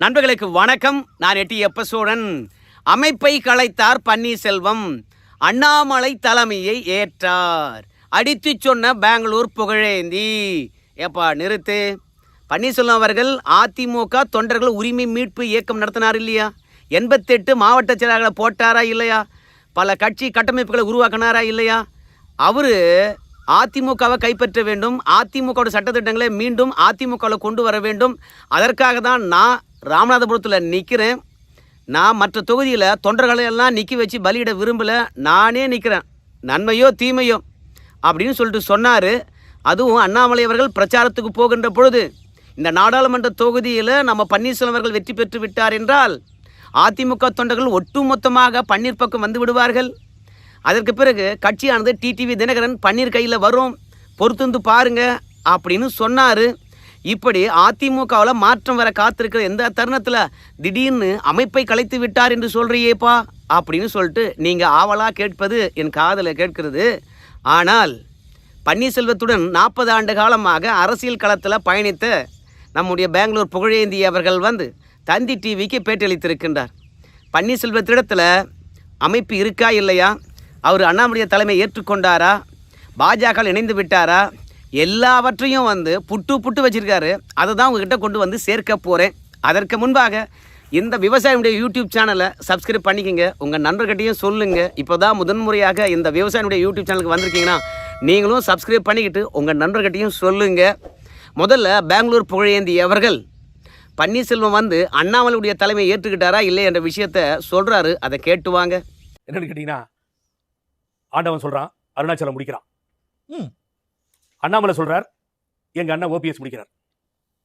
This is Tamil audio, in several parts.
நண்பர்களுக்கு வணக்கம். நான் எட்டி எப்பசோடன். அமைப்பை கலைத்தார் பன்னீர்செல்வம், அண்ணாமலை தலைமையை ஏற்றார், அடித்து சொன்ன பெங்களூர் புகழேந்தி. ஏப்பா நிறுத்து. பன்னீர்செல்வம் அவர்கள் அதிமுக தொண்டர்கள் உரிமை மீட்பு இயக்கம் நடத்தினார் இல்லையா? 88 மாவட்ட செயலாளர்களை போட்டாரா இல்லையா? பல கட்சி கட்டமைப்புகளை உருவாக்கினாரா இல்லையா? அவர் அதிமுகவை கைப்பற்ற வேண்டும், அதிமுகவோட சட்டத்திட்டங்களை மீண்டும் அதிமுகவில் கொண்டு வர வேண்டும். அதற்காக தான் நான் ராமநாதபுரத்தில் நிற்கிறேன். நான் மற்ற தொகுதியில் தொண்டர்களை எல்லாம் நிற்க வச்சு பலியிட விரும்பலை, நானே நிற்கிறேன், நன்மையோ தீமையோ அப்படின்னு சொல்லிட்டு சொன்னார். அதுவும் அண்ணாமலை அவர்கள் பிரச்சாரத்துக்கு போகின்ற பொழுது இந்த நாடாளுமன்ற தொகுதியில் நம்ம பன்னீர்செல்வம் அவர்கள் வெற்றி பெற்று விட்டார் என்றால் அதிமுக தொண்டர்கள் ஒட்டுமொத்தமாக பன்னீர் பக்கம் வந்து விடுவார்கள். அதற்கு பிறகு கட்சியானது டிடிவி தினகரன் பன்னீர் கையில் வரும், பொறுத்து பாருங்க அப்படின்னு சொன்னார். இப்படி அதிமுகவில் மாற்றம் வர காத்திருக்கிற எந்த தருணத்தில் திடீர்னு அமைப்பை கலைத்து விட்டார் என்று சொல்கிறியேப்பா அப்படின்னு சொல்லிட்டு நீங்கள் ஆவலாக கேட்பது என் காதில் கேட்கிறது. ஆனால் பன்னீர்செல்வத்துடன் 40 ஆண்டு காலமாக அரசியல் களத்தில் பயணித்த நம்முடைய பெங்களூர் புகழேந்தி அவர்கள் வந்து தந்தி டிவிக்கு பேட்டியளித்திருக்கின்றார். பன்னீர்செல்வத்திடத்தில் அமைப்பு இருக்கா இல்லையா? அவர் அண்ணாமலை தலைமை ஏற்றுக்கொண்டாரா? பாஜக இணைந்து விட்டாரா? எல்லாவற்றையும் வந்து புட்டு வச்சுருக்காரு. அதை தான் உங்ககிட்ட கொண்டு வந்து சேர்க்க போகிறேன். அதற்கு முன்பாக இந்த விவசாயினுடைய யூடியூப் சேனலை சப்ஸ்கிரைப் பண்ணிக்கோங்க, உங்கள் நண்பர்கிட்டையும் சொல்லுங்கள். இப்போ தான் முதன்முறையாக இந்த விவசாயினுடைய யூடியூப் சேனலுக்கு வந்திருக்கீங்கன்னா நீங்களும் சப்ஸ்கிரைப் பண்ணிக்கிட்டு உங்கள் நண்பர்கிட்டையும் சொல்லுங்கள். முதல்ல பெங்களூர் புகழேந்தி அவர்கள் பன்னீர்செல்வம் வந்து அண்ணாமலையுடைய தலைமையை ஏற்றுக்கிட்டாரா இல்லை என்ற விஷயத்த சொல்கிறாரு. அதை கேட்டுவாங்க. என்னன்னு கேட்டிங்கன்னா, ஆண்டவன் சொல்கிறான் அருணாச்சலம் முடிக்கிறான், அண்ணாமலை சொல்கிறார் எங்கள் அண்ணன் ஓபிஎஸ் முடிக்கிறார்.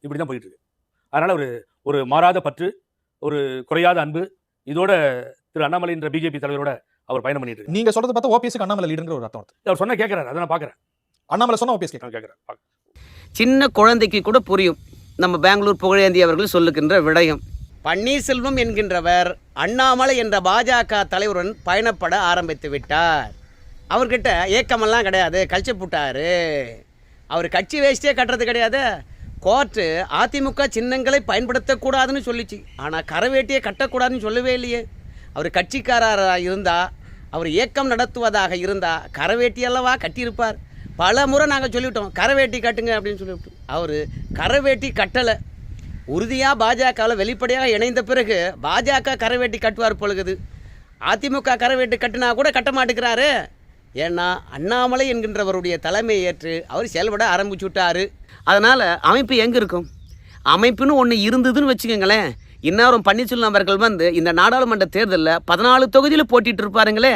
இப்படி தான் போயிட்டு இருக்கு. அதனால் ஒரு மாறாத பற்று, ஒரு குறையாத அன்பு, இதோட திரு அண்ணாமலை என்ற பிஜேபி தலைவரோட அவர் பயணம் பண்ணிட்டு இருக்கு. நீங்க சொல்றது பார்த்தா ஓபிஎஸ்க்கு அண்ணாமலை லீடர்ங்கிற ஒரு அர்த்தம். அவர் சொன்னா கேட்கிறாரு, அதை நான் பார்க்குறேன். அண்ணாமலை சொன்னா ஓபிஎஸ் கேட்குறேன். சின்ன குழந்தைக்கு கூட புரியும் நம்ம பெங்களூர் புகழேந்தி அவர்கள் சொல்லுகின்ற விடயம். பன்னீர்செல்வம் என்கின்றவர் அண்ணாமலை என்ற பாஜக தலைவருடன் பயணப்பட ஆரம்பித்து விட்டார். அவர்கிட்ட ஏக்கமெல்லாம் கிடையாது, கழிச்சு போட்டார். அவர் கட்சி வேஸ்டே கட்டுறது கிடையாது. கோர்ட்டு அதிமுக சின்னங்களை பயன்படுத்தக்கூடாதுன்னு சொல்லிச்சு, ஆனால் கரவேட்டியை கட்டக்கூடாதுன்னு சொல்லவே இல்லையே. அவர் கட்சிக்காரராக இருந்தால், அவர் இயக்கம் நடத்துவதாக இருந்தால் கரவேட்டியல்லவா கட்டியிருப்பார். பல முறை நாங்கள் சொல்லிவிட்டோம் கரவேட்டி கட்டுங்க அப்படின்னு சொல்லிவிட்டோம். அவர் கரவேட்டி கட்டலை. உறுதியாக பாஜகவில் வெளிப்படையாக இணைந்த பிறகு பாஜக கரவேட்டி கட்டுவார் பொழுது. அதிமுக கரவேட்டி கட்டினா கூட கட்ட மாட்டேங்கிறாரு. ஏன்னா அண்ணாமலை என்கின்றவருடைய தலைமையை ஏற்று அவர் செயல்பட ஆரம்பிச்சு விட்டார். அதனால் அமைப்பு எங்கே இருக்கும்? அமைப்புன்னு ஒன்று இருந்ததுன்னு வச்சுக்கோங்களேன், இன்னாரும் பன்னீர்செல்வம் அவர்கள் வந்து இந்த நாடாளுமன்ற தேர்தலில் 14 தொகுதியில் போட்டிட்டு இருப்பாருங்களே.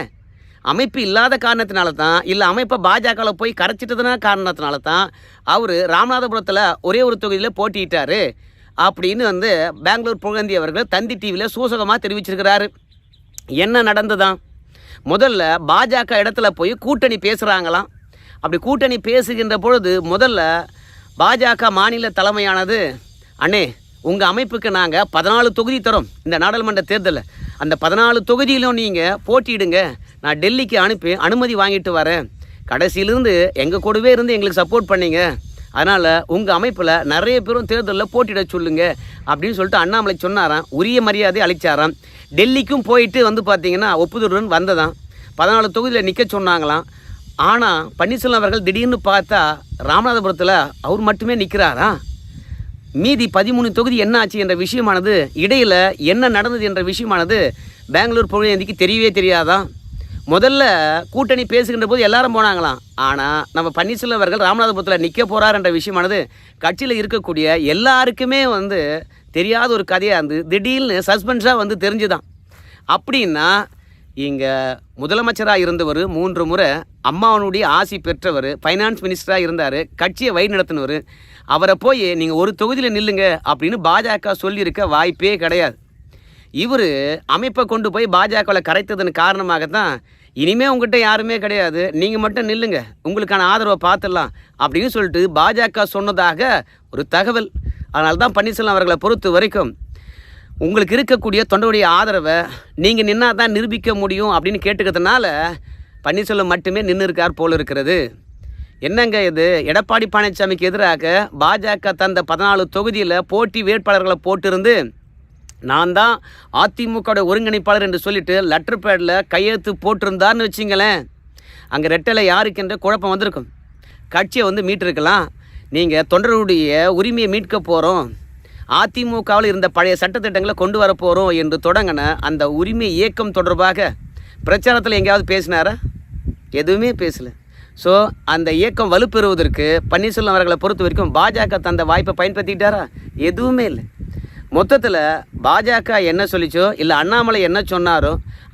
அமைப்பு இல்லாத காரணத்தினால தான், இல்லை அமைப்பை பாஜகவில் போய் கரைச்சிட்டதுனா காரணத்தினால தான் அவர் ராமநாதபுரத்தில் ஒரே ஒரு தொகுதியில் போட்டிட்டார் அப்படின்னு வந்து பெங்களூர் புகழேந்தி அவர்கள் தந்தி டிவியில் சூசகமாக தெரிவிச்சிருக்கிறாரு. என்ன நடந்துதான்? முதல்ல பாஜக இடத்துல போய் கூட்டணி பேசுகிறாங்களாம். அப்படி கூட்டணி பேசுகின்ற பொழுது முதல்ல பாஜக மாநில தலைமையானது, அண்ணே உங்கள் அமைப்புக்கு நாங்கள் 14 தொகுதி தரோம் இந்த நாடாளுமன்ற தேர்தலில், அந்த 14 தொகுதியிலும் நீங்கள் போட்டியிடுங்க, நான் டெல்லிக்கு அனுப்பி அனுமதி வாங்கிட்டு வரேன், கடைசியிலிருந்து எங்கள் கூடவே இருந்து எங்களுக்கு சப்போர்ட் பண்ணிங்க, அதனால் உங்கள் அமைப்பில் நிறைய பேரும் தேர்தலில் போட்டியிட சொல்லுங்க அப்படின்னு சொல்லிட்டு அண்ணாமலை சொன்னாராம். உரிய மரியாதை அளித்தாராம். டெல்லிக்கும் போயிட்டு வந்து பார்த்திங்கன்னா ஒப்புதலுடன் வந்ததான். 14 தொகுதியில் நிற்க சொன்னாங்களாம். ஆனால் பன்னீர்செல்வம் அவர்கள் திடீர்னு பார்த்தா ராமநாதபுரத்தில் அவர் மட்டுமே நிற்கிறாரா? மீதி 13 தொகுதி என்ன ஆச்சு என்ற விஷயமானது, இடையில் என்ன நடந்தது என்ற விஷயமானது பெங்களூர் புகழேந்திக்கு தெரியவே தெரியாதான். முதல்ல கூட்டணி பேசுகின்ற போது எல்லாரும் போனாங்களாம். ஆனால் நம்ம பன்னீர்செல்வம் அவர்கள் ராமநாதபுரத்தில் நிற்க போகிறார் என்ற விஷயமானது கட்சியில் இருக்கக்கூடிய எல்லாருக்குமே வந்து தெரியாத ஒரு கதையாக இருந்து திடீர்னு சஸ்பென்ஸாக வந்து தெரிஞ்சுதான். அப்படின்னா இங்கே முதலமைச்சராக இருந்தவர் 3 முறை அம்மாவனுடைய ஆசி பெற்றவர், ஃபைனான்ஸ் மினிஸ்டராக இருந்தார், கட்சியை வழி நடத்தினவர், அவரை போய் நீங்கள் ஒரு தொகுதியில் நில்லுங்க அப்படின்னு பாஜக சொல்லியிருக்க வாய்ப்பே கிடையாது. இவர் அமைப்பை கொண்டு போய் பாஜகவில் கரைத்ததன் காரணமாகத்தான் இனிமேல் உங்கள்கிட்ட யாருமே கிடையாது, நீங்கள் மட்டும் நில்லுங்க, உங்களுக்கான ஆதரவை பார்த்துடலாம் அப்படின்னு சொல்லிட்டு பாஜக சொன்னதாக ஒரு தகவல். அதனால தான் பன்னீர்செல்வம் அவர்களை பொறுத்த வரைக்கும் உங்களுக்கு இருக்கக்கூடிய தொண்டருடைய ஆதரவை நீங்கள் நின்னா தான் நிரூபிக்க முடியும் அப்படின்னு கேட்டுக்கிறதுனால பன்னீர்செல்வம் மட்டுமே நின்று இருக்கார் போல் இருக்கிறது. என்னங்க இது? எடப்பாடி பழனிசாமிக்கு எதிராக பாஜக தந்த 14 தொகுதியில் போட்டி வேட்பாளர்களை போட்டிருந்து நான் தான் அதிமுகவோட ஒருங்கிணைப்பாளர் என்று சொல்லிட்டு லெட்டர் பேடில் கையெழுத்து போட்டிருந்தார்னு வச்சிங்களேன், அங்கே ரெட்டலை யாருக்குன்ற குழப்பம் வந்திருக்கும். கட்சியை வந்து மீட்டிருக்கலாம். நீங்கள் தொண்டர்களுடைய உரிமையை மீட்க போகிறோம், அதிமுகவில் இருந்த பழைய சட்டத்திட்டங்களை கொண்டு வர போகிறோம் என்று தொடங்கின அந்த உரிமை இயக்கம் தொடர்பாக பிரச்சாரத்தில் எங்கேயாவது பேசினாரா? எதுவுமே பேசலை. ஸோ அந்த இயக்கம் வலுப்பெறுவதற்கு பன்னீர்செல்வம் அவர்களை பொறுத்த வரைக்கும் பாஜக தந்த வாய்ப்பை பயன்படுத்திக்கிட்டாரா? எதுவுமே இல்லை. மொத்தத்தில் பாஜக என்ன சொல்லிச்சோ இல்லை அண்ணாமலை என்ன சொன்னாரோ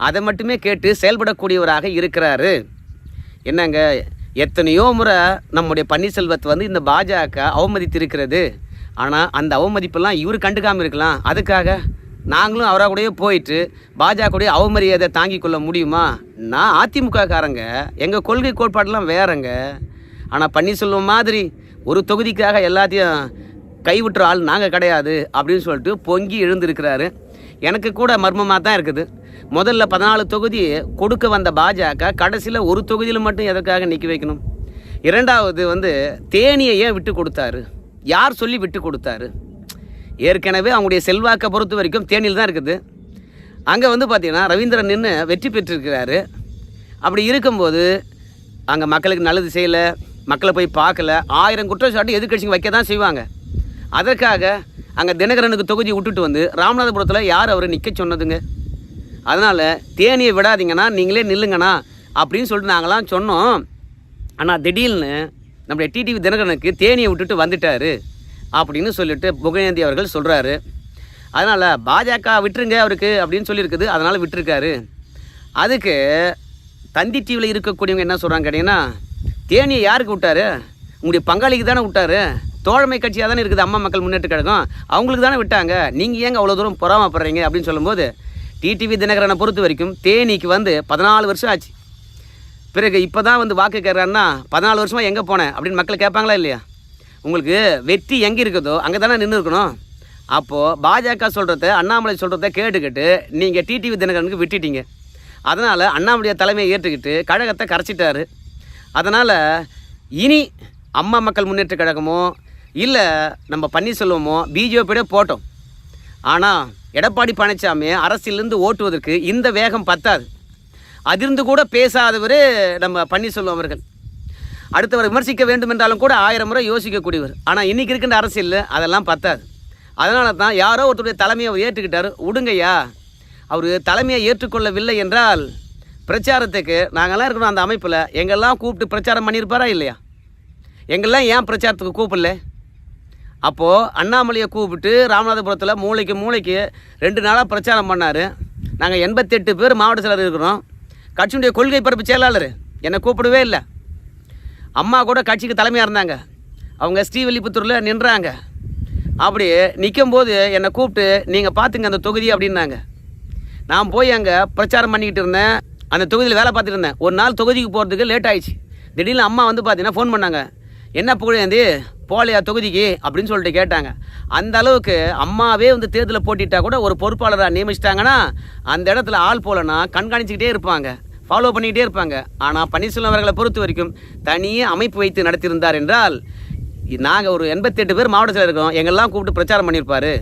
அதை மட்டுமே கேட்டு செயல்படக்கூடியவராக இருக்கிறாரு. என்னங்க, எத்தனையோ முறை நம்முடைய பன்னீர்செல்வத்தை வந்து இந்த பாஜக அவமதித்திருக்கிறது. ஆனால் அந்த அவமதிப்பெல்லாம் இவர் கண்டுக்காமல் இருக்கலாம். அதுக்காக நாங்களும் அவராக கூடயே போயிட்டு பாஜகவுடைய அவமரியாதை தாங்கி கொள்ள முடியுமா? நான் அதிமுகக்காரங்க, எங்கள் கொள்கை கோட்பாடெல்லாம் வேறங்க. ஆனால் பன்னீர்செல்வம் மாதிரி ஒரு தொகுதிக்காக எல்லாத்தையும் கைவிட்டுற ஆள் நாங்கள் கிடையாது அப்படின்னு சொல்லிட்டு பொங்கி எழுந்திருக்கிறாரு. எனக்கு கூட மர்மமாக தான் இருக்குது. முதல்ல 14 தொகுதி கொடுக்க வந்த பாஜக கடைசியில் ஒரு தொகுதியில் மட்டும் எதற்காக நிற்க வைக்கணும்? இரண்டாவது வந்து தேனியை ஏன் விட்டு கொடுத்தாரு? யார் சொல்லி விட்டு கொடுத்தாரு? ஏற்கனவே அவங்களுடைய செல்வாக்கை பொறுத்த வரைக்கும் தேனியில் தான் இருக்குது. அங்கே வந்து பார்த்திங்கன்னா ரவீந்திரன் நின்று வெற்றி பெற்றிருக்கிறாரு. அப்படி இருக்கும்போது அங்கே மக்களுக்கு நல்லது செய்யலை, மக்களை போய் பார்க்கல, 1000 குற்றச்சாட்டு எதிர்க்கட்சிங்க வைக்க தான் செய்வாங்க. அதற்காக அங்கே தினகரனுக்கு தொகுதி விட்டுட்டு வந்து ராமநாதபுரத்தில் யார் அவரை நிற்க சொன்னதுங்க? அதனால் தேனியை விடாதீங்கண்ணா, நீங்களே நில்லுங்கண்ணா அப்படின்னு சொல்லிட்டு நாங்களாம் சொன்னோம். ஆனால் திடீர்னு நம்முடைய டிடிவி தினகரனுக்கு தேனியை விட்டுட்டு வந்துட்டார் அப்படின்னு சொல்லிட்டு புகழேந்தி அவர்கள் சொல்கிறாரு. அதனால் பாஜக விட்டுருங்க அவருக்கு அப்படின்னு சொல்லியிருக்குது, அதனால் விட்டுருக்காரு. அதுக்கு தந்தி டிவியில் இருக்கக்கூடியவங்க என்ன சொல்கிறாங்க கேட்டிங்கன்னா, தேனியை யாருக்கு விட்டார்? உங்களுடைய பங்காளிக்கு தானே விட்டார், தோழமை கட்சியாக தானே இருக்குது அம்மா மக்கள் முன்னேற்ற கழகம், அவங்களுக்கு தானே விட்டாங்க, நீங்கள் ஏங்க அவ்வளோ தூரம் பொறாமப்படுறீங்க அப்படின்னு சொல்லும்போது, டிடிவி தினகரனை பொறுத்த வரைக்கும் தேனிக்கு வந்து 14 வருஷம் ஆச்சு. பிறகு இப்போ தான் வந்து வாக்கு கேட்குறாருன்னா 14 வருஷமாக எங்கே போனேன் அப்படின்னு மக்கள் கேட்பாங்களா இல்லையா? உங்களுக்கு வெற்றி எங்கே இருக்குதோ அங்கே தானே நின்று இருக்கணும். அப்போது பாஜக சொல்கிறத அண்ணாமலை சொல்கிறத கேட்டுக்கிட்டு நீங்கள் டிடிவி தினகரனுக்கு விட்டுட்டீங்க. அதனால் அண்ணாமலைய தலைமையை ஏற்றுக்கிட்டு கழகத்தை கரைச்சிட்டாரு. அதனால் இனி அம்மா மக்கள் முன்னேற்ற கழகமோ இல்லை நம்ம பன்னீர்செல்வமோ பிஜேபியோட போட்டோம். ஆனால் எடப்பாடி பழனிசாமி அரசியலிருந்து ஓட்டுவதற்கு இந்த வேகம் பத்தாது. அதிர்ந்து கூட பேசாதவர் நம்ம பன்னீர்செல்வம் அவர்கள். அடுத்தவர் விமர்சிக்க வேண்டும் என்றாலும் கூட 1000 முறை யோசிக்கக்கூடியவர். ஆனால் இன்றைக்கி இருக்கின்ற அரசியலில் அதெல்லாம் பத்தாது. அதனால தான் யாரோ ஒருத்தருடைய தலைமையை அவர் ஏற்றுக்கிட்டார். விடுங்கய்யா, அவர் தலைமையை ஏற்றுக்கொள்ளவில்லை என்றால் பிரச்சாரத்துக்கு நாங்கள்லாம் இருக்கணும் அந்த அமைப்பில் எங்கெல்லாம் கூப்பிட்டு பிரச்சாரம் பண்ணியிருப்பாரா இல்லையா? எங்கெல்லாம் ஏன் பிரச்சாரத்துக்கு கூப்பிடல? அப்போது அண்ணாமலையை கூப்பிட்டு ராமநாதபுரத்தில் மூளைக்கு 2 நாளாக பிரச்சாரம் பண்ணார். நாங்கள் 88 பேர் மாவட்ட செயலர் இருக்கிறோம். கட்சியுடைய கொள்கை பரப்பு செயலாளர் என்னை கூப்பிடவே இல்லை. அம்மா கூட கட்சிக்கு தலைமையாக இருந்தாங்க, அவங்க ஸ்ரீவில்லிபுத்தூரில் நின்றாங்க. அப்படி நிற்கும்போது என்னை கூப்பிட்டு நீங்கள் பார்த்துங்க அந்த தொகுதி அப்படின்னாங்க. நான் போய் அங்கே பிரச்சாரம் பண்ணிக்கிட்டு இருந்தேன், அந்த தொகுதியில் வேலை பார்த்துட்டு இருந்தேன். ஒரு நாள் தொகுதிக்கு போகிறதுக்கு லேட் ஆகிடுச்சு. திடீர்னு அம்மா வந்து பார்த்தீங்கன்னா ஃபோன் பண்ணாங்க, என்ன புகழேந்தி போகலையா தொகுதிக்கு அப்படின்னு சொல்லிட்டு கேட்டாங்க. அந்த அளவுக்கு அம்மாவே வந்து தேர்தலில் போட்டிட்டா கூட ஒரு பொறுப்பாளராக நியமிச்சிட்டாங்கன்னா அந்த இடத்துல ஆள் போலன்னா கண்காணிச்சிக்கிட்டே இருப்பாங்க, ஃபாலோ பண்ணிக்கிட்டே இருப்பாங்க. ஆனால் பன்னீர்செல்வம் அவர்களை பொறுத்த வரைக்கும் தனியே அமைப்பு வைத்து நடத்தியிருந்தார் என்றால் நாங்கள் ஒரு 88 பேர் மாவட்டத்தில் இருக்கோம், எங்கெல்லாம் கூப்பிட்டு பிரச்சாரம் பண்ணியிருப்பார்.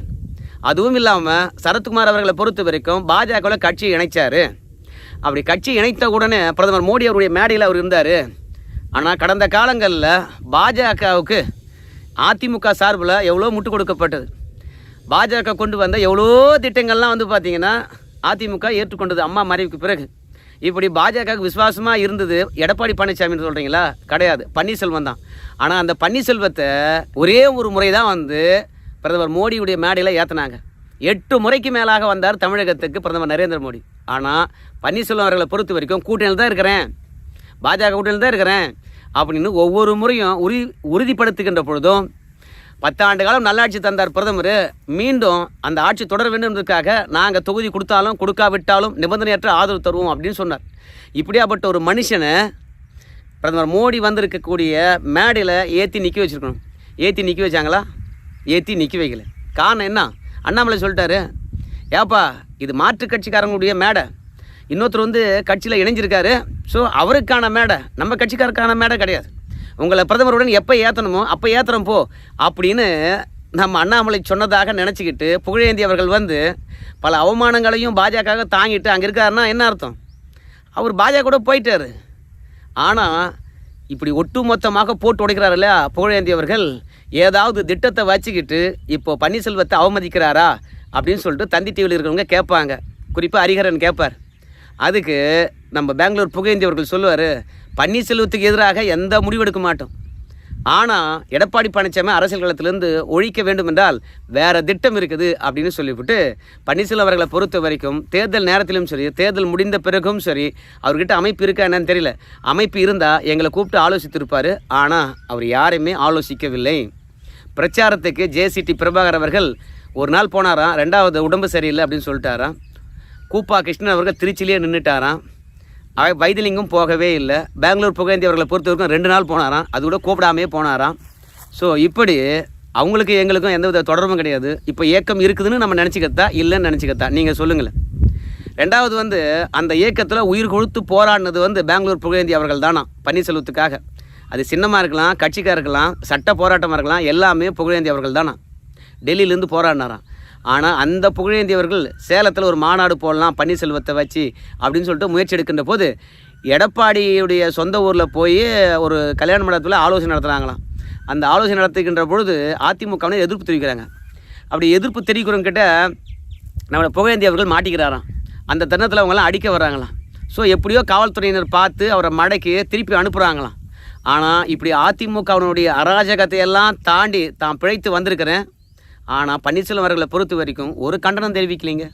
அதுவும் இல்லாமல் சரத்குமார் அவர்களை பொறுத்த வரைக்கும் பாஜகவில் கட்சியை இணைச்சார். அப்படி கட்சி இணைத்த உடனே பிரதமர் மோடி அவருடைய மேடையில் அவர் இருந்தார். ஆனால் கடந்த காலங்களில் பாஜகவுக்கு அதிமுக சார்பில் எவ்வளோ முட்டு கொடுக்கப்பட்டது. பாஜக கொண்டு வந்த எவ்வளோ திட்டங்கள்லாம் வந்து பார்த்திங்கன்னா அதிமுக ஏற்றுக்கொண்டது அம்மா மறைவுக்கு பிறகு. இப்படி பாஜகவுக்கு விசுவாசமாக இருந்தது எடப்பாடி பழனிசாமின்னு சொல்கிறீங்களா? கிடையாது, பன்னீர்செல்வம் தான். ஆனால் அந்த பன்னீர்செல்வத்தை ஒரே ஒரு முறை தான் வந்து பிரதமர் மோடியுடைய மேடையில் ஏற்றினாங்க. 8 முறைக்கு மேலாக வந்தார் தமிழகத்துக்கு பிரதமர் நரேந்திர மோடி. ஆனால் பன்னீர்செல்வம் அவர்களை பொறுத்த வரைக்கும் கூட்டணியில் தான் இருக்கிறேன், பாஜக கூட்டணியில் தான் இருக்கிறேன் அப்படின்னு ஒவ்வொரு முறையும் உறுதிப்படுத்துகின்ற பொழுதும் 10 ஆண்டு காலம் நல்லாட்சி தந்தார் பிரதமர். மீண்டும் அந்த ஆட்சி தொடர வேண்டும் என்பதற்காக நாங்கள் தொகுதி கொடுத்தாலும் கொடுக்காவிட்டாலும் நிபந்தனையற்ற ஆதரவு தருவோம் அப்படின்னு சொன்னார். இப்படியாப்பட்ட ஒரு மனுஷனை பிரதமர் மோடி வந்திருக்கக்கூடிய மேடையில் ஏற்றி நிற்க வச்சுருக்கணும். ஏற்றி நிற்க வச்சாங்களா? ஏற்றி நிற்க வைக்கல. காரணம் என்ன? அண்ணாமலை சொல்லிட்டாரு, ஏப்பா இது மாற்றுக் கட்சிக்காரங்களுடைய மேடை, இன்னொருத்தர் வந்து கட்சியில் இணைஞ்சிருக்காரு, ஸோ அவருக்கான மேடை, நம்ம கட்சிக்காரருக்கான மேடை கிடையாது. உங்களை பிரதமருடன் எப்போ ஏற்றணுமோ அப்போ ஏற்றுறோம் போ அப்படின்னு நம்ம அண்ணாமலை சொன்னதாக நினச்சிக்கிட்டு புகழேந்தி அவர்கள் வந்து பல அவமானங்களையும் பாஜக தாங்கிட்டு அங்கே இருக்காருன்னா என்ன அர்த்தம்? அவர் பாஜக கூட போயிட்டார். ஆனால் இப்படி ஒட்டுமொத்தமாக போட்டு உடைக்கிறார் இல்லையா புகழேந்தி அவர்கள், ஏதாவது திட்டத்தை வச்சுக்கிட்டு இப்போ பன்னீர்செல்வத்தை அவமதிக்கிறாரா அப்படின்னு சொல்லிட்டு தந்தி டிவியில் இருக்கிறவங்க கேட்பாங்க. குறிப்பாக ஹரிஹரன் கேட்பார். அதுக்கு நம்ம பெங்களூர் புகழேந்தி அவர்கள் சொல்லுவார், பன்னீர்செல்வத்துக்கு எதிராக எந்த முடிவெடுக்க மாட்டோம். ஆனால் எடப்பாடி பழனிசாமி அரசியல் களத்திலிருந்து ஒழிக்க வேண்டும் என்றால் வேறு திட்டம் இருக்குது அப்படின்னு சொல்லிவிட்டு பன்னீர்செல்வம் அவர்களை பொறுத்த வரைக்கும் தேர்தல் நேரத்திலும் சரி, தேர்தல் முடிந்த பிறகும் சரி, அவர்கிட்ட அமைப்பு இருக்கா என்னன்னு தெரியல. அமைப்பு இருந்தால் எங்களை கூப்பிட்டு ஆலோசித்திருப்பார். ஆனால் அவர் யாரையுமே ஆலோசிக்கவில்லை. பிரச்சாரத்துக்கு ஜேசிடி பிரபாகர் அவர்கள் ஒரு நாள் போனாராம், ரெண்டாவது உடம்பு சரியில்லை அப்படின்னு சொல்லிட்டாராம். கூப்பா கிருஷ்ணன் அவர்கள் திருச்சிலேயே நின்றுட்டாராம். வைத்திலிங்கம் போகவே இல்லை. பெங்களூர் புகழேந்தி அவர்களை பொறுத்த வரைக்கும் 2 நாள் போனாராம், அது கூட கூப்பிடாமே போனாராம். ஸோ இப்படி அவங்களுக்கு எங்களுக்கும் எந்தவித தொடர்பும் கிடையாது. இப்போ இயக்கம் இருக்குதுன்னு நம்ம நினச்சிக்கத்தா இல்லைன்னு நினச்சிக்கத்தா நீங்கள் சொல்லுங்களேன். ரெண்டாவது வந்து அந்த இயக்கத்தில் உயிர் கொடுத்து போராடினது வந்து பெங்களூர் புகழேந்தி அவர்கள் தானா பன்னீர்செல்வத்துக்காக. அது சின்னமாக இருக்கலாம், கட்சிக்காக இருக்கலாம், சட்ட போராட்டமாக இருக்கலாம், எல்லாமே புகழேந்தி அவர்கள் தானா டெல்லியிலேருந்து போராடினாராம். ஆனால் அந்த புகழேந்தி அவர்கள் சேலத்தில் ஒரு மாநாடு போடலாம் பன்னீர்செல்வத்தை வச்சு அப்படின்னு சொல்லிட்டு முயற்சி எடுக்கின்ற போது எடப்பாடியுடைய சொந்த ஊரில் போய் ஒரு கல்யாண மண்டபத்தில் ஆலோசனை நடத்துகிறாங்களாம். அந்த ஆலோசனை நடத்துகின்ற பொழுது அதிமுகவினர் எதிர்ப்பு தெரிவிக்கிறாங்க. அப்படி எதிர்ப்பு தெரிவிக்கிறவங்கிட்ட நம்மளை புகழேந்தி அவர்கள் மாட்டிக்கிறாராம். அந்த தருணத்தில் அவங்களாம் அடிக்க வர்றாங்களாம். ஸோ எப்படியோ காவல்துறையினர் பார்த்து அவரை மடக்கி திருப்பி அனுப்புகிறாங்களாம். ஆனால் இப்படி அதிமுகவினுடைய அராஜகத்தையெல்லாம் தாண்டி தான் பிழைத்து வந்திருக்கிறேன். ஆனால் பன்னீர்செல்வம் அவர்களை பொறுத்த வரைக்கும் ஒரு கண்டனம் தெரிவிக்கலைங்க.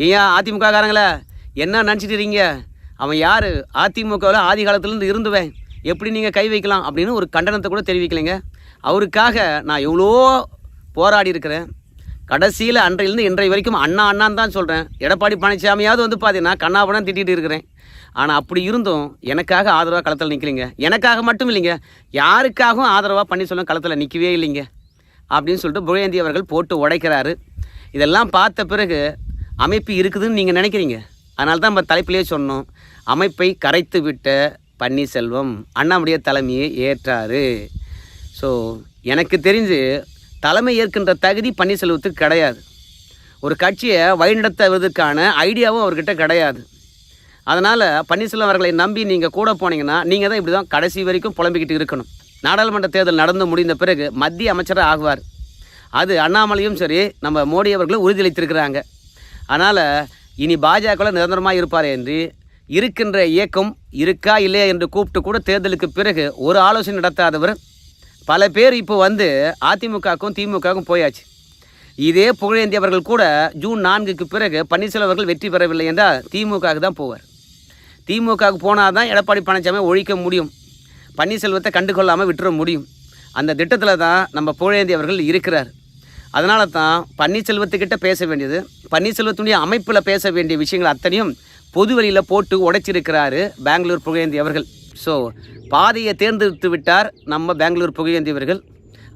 ஏன் அதிமுககாரங்களே என்ன நினச்சிட்டு இருக்கீங்க? அவன் யார்? அதிமுகவில் ஆதி காலத்துலேருந்து இருந்துவேன், எப்படி நீங்கள் கை வைக்கலாம் அப்படின்னு ஒரு கண்டனத்தை கூட தெரிவிக்கலைங்க. அவருக்காக நான் எவ்வளோ போராடி இருக்கிறேன். கடைசியில் அன்றையிலேருந்து இன்றைய வரைக்கும் அண்ணான்னு தான் சொல்கிறேன். எடப்பாடி பழனிசாமியாவது வந்து பார்த்தீங்கன்னா கண்ணாபண்ணம் திட்டிகிட்டு இருக்கிறேன். ஆனால் அப்படி இருந்தும் எனக்காக ஆதரவாக களத்தில் நிற்கலைங்க. எனக்காக மட்டும் இல்லைங்க, யாருக்காகவும் ஆதரவாக பன்னீர்செல்வம் களத்தில் நிற்கவே இல்லைங்க அப்படின்னு சொல்லிட்டு புகழேந்தி அவர்கள் போட்டு உடைக்கிறாரு. இதெல்லாம் பார்த்த பிறகு அமைப்பு இருக்குதுன்னு நீங்கள் நினைக்கிறீங்க. அதனால தான் நம்ம தலைப்பிலேயே சொன்னோம், அமைப்பை கரைத்து விட்ட பன்னீர்செல்வம் அண்ணாமுடைய தலைமையை ஏற்றார். ஸோ எனக்கு தெரிஞ்சு தலைமை ஏற்கின்ற தகுதி பன்னீர்செல்வத்துக்கு கிடையாது. ஒரு கட்சியை வழிநடத்துவதற்கான ஐடியாவும் அவர்கிட்ட கிடையாது. அதனால் பன்னீர்செல்வம் அவர்களை நம்பி நீங்கள் கூட போனீங்கன்னா நீங்கள் தான் இப்படி தான் கடைசி வரைக்கும் புலம்பிக்கிட்டு இருக்கணும். நாடாளுமன்ற தேர்தல் நடந்து முடிந்த பிறகு மத்திய அமைச்சராக ஆகுவார். அது அண்ணாமலையும் சரி நம்ம மோடி அவர்களும் உறுதியளித்திருக்கிறாங்க. அதனால் இனி பாஜகவில் நிரந்தரமாக இருப்பார் என்று இருக்கின்ற இயக்கம் இருக்கா இல்லையா என்று கூப்பிட்டு கூட தேர்தலுக்கு பிறகு ஒரு ஆலோசனை நடத்தாதவர் பல பேர் இப்போ வந்து அதிமுகவுக்கும் திமுகவுக்கும் போயாச்சு. இதே புகழேந்தி அவர்கள் கூட ஜூன் 4க்கு பிறகு பன்னீர்செல்வம் அவர்கள் வெற்றி பெறவில்லை என்றால் திமுகவுக்கு தான் போவார். திமுகவுக்கு போனால் தான் எடப்பாடி பழனிசாமி ஒழிக்க முடியும், பன்னீர்செல்வத்தை கண்டுகொள்ளாமல் விட்டுற முடியும். அந்த திட்டத்தில் தான் நம்ம புகழேந்தி அவர்கள் இருக்கிறார். அதனால தான் பன்னீர்செல்வத்துக்கிட்ட பேச வேண்டியது, பன்னீர்செல்வத்துடைய அமைப்பில் பேச வேண்டிய விஷயங்கள் அத்தனையும் பொது வழியில் போட்டு உடைச்சிருக்கிறாரு பெங்களூர் புகழேந்தி அவர்கள். ஸோ பாதையை தேர்ந்தெடுத்து விட்டார் நம்ம பெங்களூர் புகழேந்தி அவர்கள்.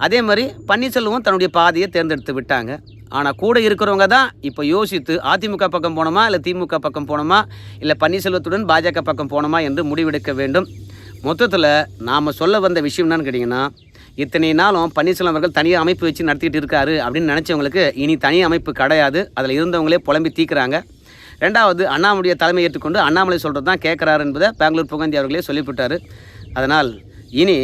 அதே மாதிரி பன்னீர்செல்வம் தன்னுடைய பாதையை தேர்ந்தெடுத்து விட்டாங்க. ஆனால் கூட இருக்கிறவங்க தான் இப்போ யோசித்து அதிமுக பக்கம் போனோமா இல்லை திமுக பக்கம் போனோமா இல்லை பன்னீர்செல்வத்துடன் பாஜக பக்கம் போனோமா என்று முடிவெடுக்க வேண்டும். மொத்தத்தில் நாம் சொல்ல வந்த விஷயம் என்னன்னு கேட்டிங்கன்னா, இத்தனை நாளும் பன்னீர்செல்வம் அவர்கள் தனியாக அமைப்பு வச்சு நடத்திட்டு இருக்காரு அப்படின்னு நினச்சவங்களுக்கு இனி தனி அமைப்பு கிடையாது. அதில் இருந்தவங்களே புலம்பி தீக்குறாங்க. ரெண்டாவது, அண்ணாமலையை தலைமை ஏற்றுக்கொண்டு அண்ணாமலை சொல்கிறது தான் கேட்குறாரு என்பதை பெங்களூர் புகழேந்தி அவர்களே சொல்லிவிட்டார். அதனால் இனி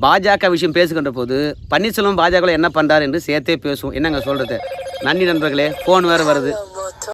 பாஜக விஷயம் பேசுகின்ற போது பன்னீர்செல்வம் பாஜகவில் என்ன பண்ணுறாரு என்று சேர்த்தே பேசுவோம். என்னங்க சொல்கிறது? நன்றி நண்பர்களே, ஃபோன் வேறு வருது.